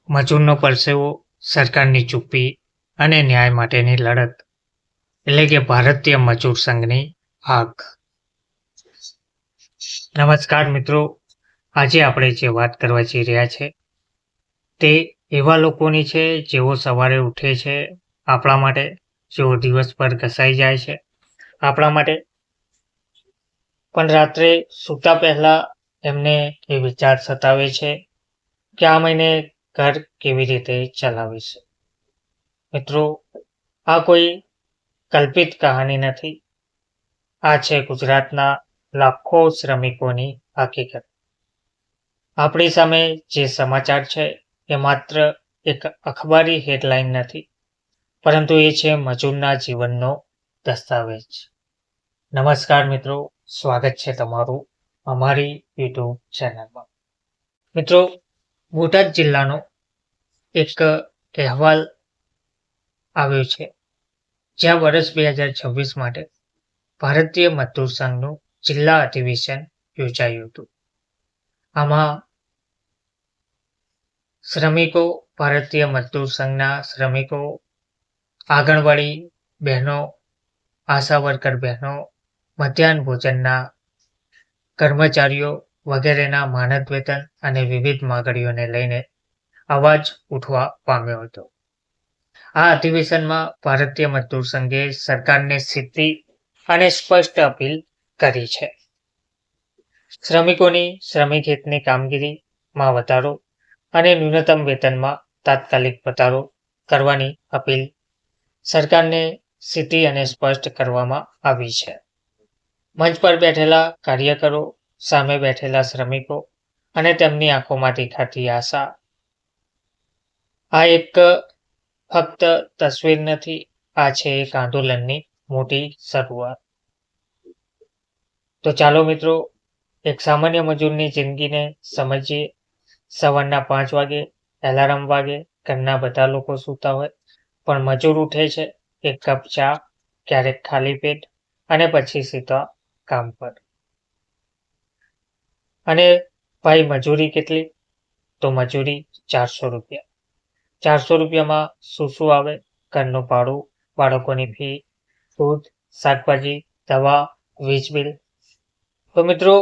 મજૂરનો પરસેવો, સરકારની ચૂપ્પી અને ન્યાય માટેની લડત એટલે કે ભારતીય મજૂર સંઘની આગ. નમસ્કાર મિત્રો, આજે આપણે જે વાત કરવા જઈ રહ્યા છે તે એવા લોકોની છે જેઓ સવારે ઉઠે છે આપણા માટે, જેઓ દિવસભર ઘસાઈ જાય છે આપણા માટે, પણ રાત્રે સૂતા પહેલા એમને એ વિચાર સતાવે છે કે આ મહિને ઘર કેવી રીતે ચલાવીશ. મિત્રો, આ કોઈ કલ્પિત કહાની નથી. આ છે ગુજરાતના લાખો શ્રમિકોની હકીકત. આપણી સામે જે સમાચાર છે એ માત્ર એક અખબારી હેડલાઇન નથી, પરંતુ એ છે મજૂરના જીવનનો દસ્તાવેજ. નમસ્કાર મિત્રો, સ્વાગત છે તમારું અમારી યુટ્યુબ ચેનલમાં. મિત્રો, બોટાદ જિલ્લાનો એક અહેવાલ આવ્યો છે જ્યાં વર્ષ 2026 માટે ભારતીય મજદૂર સંઘનું જિલ્લા અધિવેશન યોજાયું હતું. આમાં શ્રમિકો, ભારતીય મજદૂર સંઘના શ્રમિકો, આંગણવાડી બહેનો, આશા વર્કર બહેનો, મધ્યાહન ભોજનના કર્મચારીઓ વગેરેના માનદ વેતન અને વિવિધ માગણીઓને લઈને અવાજ ઉઠવા પામ્યો હતો. આ અધિવેશનમાં ભારતીય મજદૂર સંઘે સરકારને સીધી અને સ્પષ્ટ અપીલ કરી છે. શ્રમિકોની શ્રમિક હિતની કામગીરીમાં વધારો અને ન્યૂનતમ વેતનમાં તાત્કાલિક વધારો કરવાની અપીલ સરકારને સીધી અને સ્પષ્ટ કરવામાં આવી છે. મંચ પર બેઠેલા કાર્યકરો, સામે બેઠેલા શ્રમિકો અને તેમની આંખોમાંથી ખાતી આશા. આ એક ફક્ત તસવીર નથી, આ છે એક આંદોલનની મોટી શરૂઆત. તો ચાલો મિત્રો, એક સામાન્ય મજૂરની જિંદગીને સમજીએ. સવારના 5 વાગે એલાર્મ વાગે, ઘરના બધા લોકો સૂતા હોય, પણ મજૂર ઉઠે છે એક કપ ચા, ક્યારેક ખાલી પેટ, અને પછી સીધા કામ પર. અને ભાઈ મજૂરી કેટલી? તો મજૂરી 400 રૂપિયા. 400 રૂપિયામાં શું આવે? ઘરનું ભાડું, બાળકોની ફી, દૂધ, શાકભાજી, દવા, વીજ બિલ. તો મિત્રો,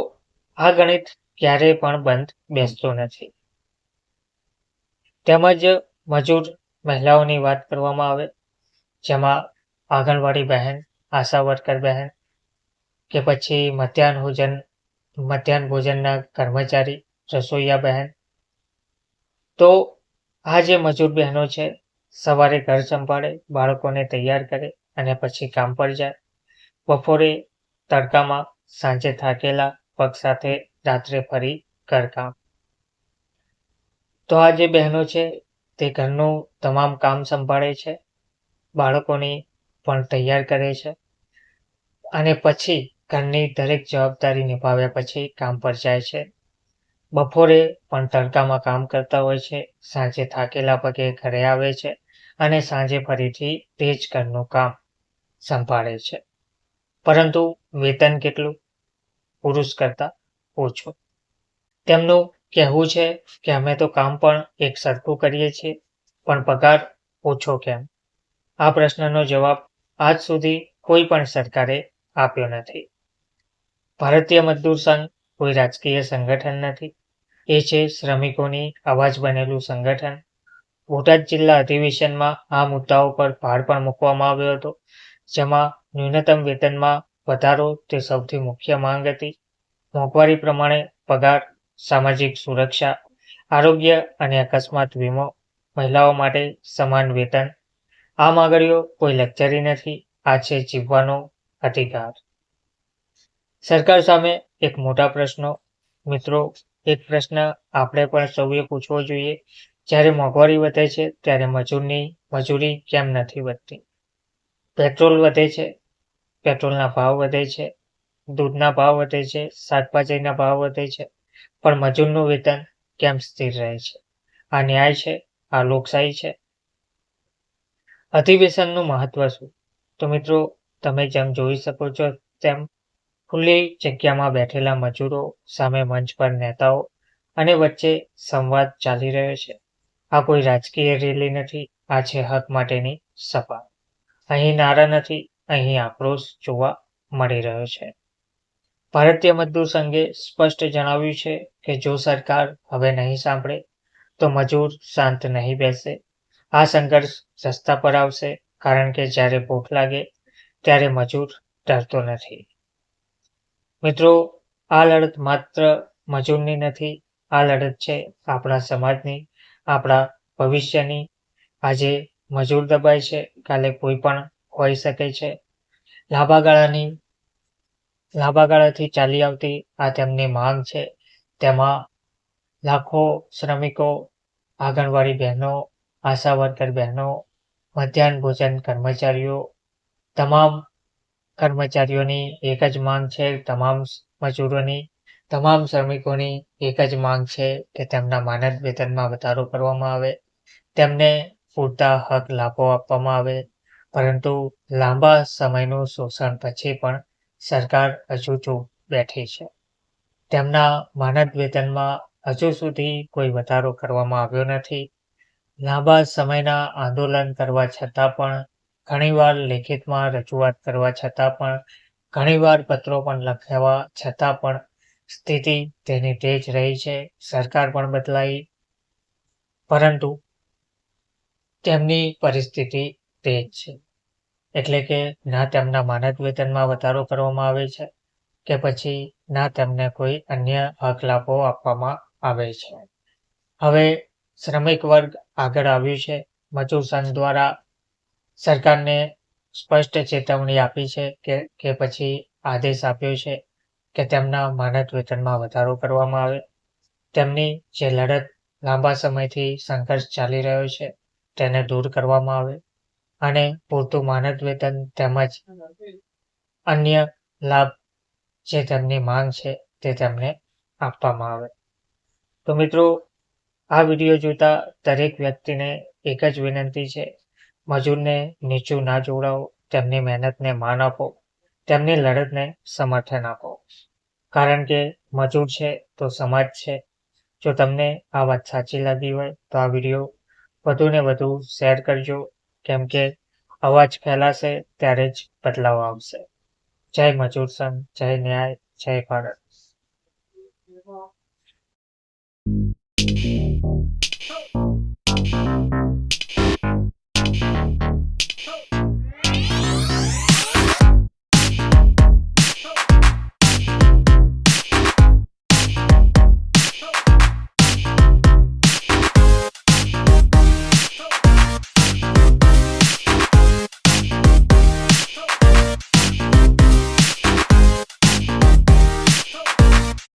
આ ગણિત ક્યારેય પણ બંધ બેસતો નથી. તેમજ મજૂર મહિલાઓની વાત કરવામાં આવે, જેમાં આંગણવાડી બહેન, આશા વર્કર બહેન, કે પછી મધ્યાહન ભોજનના કર્મચારી, રસોઈયા બહેન. તો આ જે મજૂર બહેનો છે, સવારે ઘર સંભાળે, બાળકોને તૈયાર કરે અને પછી કામ પર જાય. બપોરે તડકામાં, સાંજે થાકેલા પગ સાથે રાત્રે ફરી ઘરકામ. તો આ જે બહેનો છે તે ઘરનું તમામ કામ સંભાળે છે, બાળકોની પણ તૈયાર કરે છે અને પછી ઘરની દરેક જવાબદારી નિભાવ્યા પછી કામ પર જાય છે. બપોરે પણ તડકામાં કામ કરતા હોય છે, સાંજે થાકેલા પગે ઘરે આવે છે અને સાંજે ફરીથી તે જ ઘરનું કામ સંભાળે છે. પરંતુ વેતન કેટલું? પુરુષ કરતા ઓછું. તેમનું કહેવું છે કે અમે તો કામ પણ એક સરખું કરીએ છીએ, પણ પગાર ઓછો કેમ? આ પ્રશ્નનો જવાબ આજ સુધી કોઈ પણ સરકારે આપ્યો નથી. ભારતીય મજદૂર સંઘ કોઈ રાજકીય સંગઠન નથી, એ છે શ્રમિકોની અવાજ બનેલું સંગઠન. બોટાદ જિલ્લા અધિવેશનમાં આ મુદ્દાઓ પર ભાર પણ મૂકવામાં આવ્યો હતો, જેમાં ન્યૂનતમ વેતનમાં વધારો તે સૌથી મુખ્ય માંગ હતી. મોંઘવારી પ્રમાણે પગાર, સામાજિક સુરક્ષા, આરોગ્ય અને અકસ્માત વીમો, મહિલાઓ માટે સમાન વેતન. આ માગણીઓ કોઈ લક્ઝરી નથી, આ છે જીવવાનો અધિકાર. સરકાર સામે એક મોટા પ્રશ્નો. મિત્રો, એક પ્રશ્ન આપણે પણ સૌએ પૂછવો જોઈએ. જ્યારે મોંઘવારી વધે છે ત્યારે મજૂરી કેમ નથી વધતી? પેટ્રોલ વધે છે, પેટ્રોલના ભાવ વધે છે, દૂધના ભાવ વધે છે, શાકભાજીના ભાવ વધે છે, પણ મજૂરનું વેતન કેમ સ્થિર રહે છે? આ ન્યાય છે? આ લોકશાહી છે? અધિવેશનનું મહત્વ શું? તો મિત્રો, તમે જેમ જોઈ શકો છો તેમ ખુલ્લી જગ્યામાં બેઠેલા મજૂરો સામે મંચ પર નેતાઓ અને વચ્ચે સંવાદ ચાલી રહ્યો છે. આ કોઈ રાજકીય રેલી નથી, આ છે હક માટેની સભા. અહીં નારા નથી, અહીં આક્રોશ જોવા મળી રહ્યો છે. ભારતીય મજદૂર સંઘે સ્પષ્ટ જણાવ્યું છે કે જો સરકાર હવે નહીં સાંભળે તો મજૂર શાંત નહીં બેસે. આ સંઘર્ષ રસ્તા પર આવશે, કારણ કે જ્યારે ભૂખ લાગે ત્યારે મજૂર ડરતો નથી. મિત્રો, આ લડત માત્ર મજૂરની નથી, આ લડત છે આપણા સમાજની, આપણા ભવિષ્યની. આજે મજૂર દબાય છે, કાલે કોઈ પણ હોઈ શકે છે. લાંબા ગાળાથી ચાલી આવતી આ તેમની માંગ છે. તેમાં લાખો શ્રમિકો, આંગણવાડી બહેનો, આશા વર્કર બહેનો, મધ્યાહન ભોજન કર્મચારીઓ, તમામ કર્મચારીઓની એક જ માંગ છે, તમામ મજૂરોની, તમામ શ્રમિકોની એક જ માંગ છે કે તેમના માનદ વેતનમાં વધારો કરવામાં આવે, તેમને પૂરતા હક લાભો આપવામાં આવે. પરંતુ લાંબા સમયનું શોષણ પછી પણ સરકાર હજુ ચૂપ બેઠી છે. તેમના માનદ વેતનમાં હજુ સુધી કોઈ વધારો કરવામાં આવ્યો નથી. લાંબા સમયના આંદોલન કરવા છતાં પણ, ઘણીવાર લેખિતમાં રજૂઆત કરવા છતાં પણ, ઘણીવાર પત્રો પણ લખાવા છતાં પણ સ્થિતિ તેની તે જ રહી છે. સરકાર પણ બદલાઈ, પરંતુ તેમની પરિસ્થિતિ તે જ છે. એટલે કે ના તેમના માનદ વેતનમાં વધારો કરવામાં આવે છે કે પછી ના તેમને કોઈ અન્ય હક લાભો આપવામાં આવે છે. હવે શ્રમિક વર્ગ આગળ આવ્યું છે. મજૂર સંઘ દ્વારા સરકારને સ્પષ્ટ ચેતવણી આપી છે કે પછી આદેશ આપ્યો છે કે તેમના માનદ વેતનમાં વધારો કરવામાં આવે. તેમની જે લડત લાંબા સમયથી સંઘર્ષ ચાલી રહ્યો છે તેને દૂર કરવામાં આવે અને પૂરતું માનદ વેતન તેમજ અન્ય લાભ જે તેમની માંગ છે તે તેમને આપવામાં આવે. તો મિત્રો, આ વિડીયો જોતા દરેક વ્યક્તિને એક જ વિનંતી છે, મજૂરને નીચું ના જોડાવો, તેમની મહેનતને માન આપો, તેમની લડતને સમર્થન આપો. કારણ કે મજૂર છે તો સમાજ છે. જો તમને આ વાત સાચી લાગી હોય તો આ વિડીયો વધુ ને વધુ શેર કરજો, કેમ કે અવાજ ફેલાશે ત્યારે જ બદલાવ આવશે. જય મજૂર સંઘ, જય ન્યાય, જય ભારત.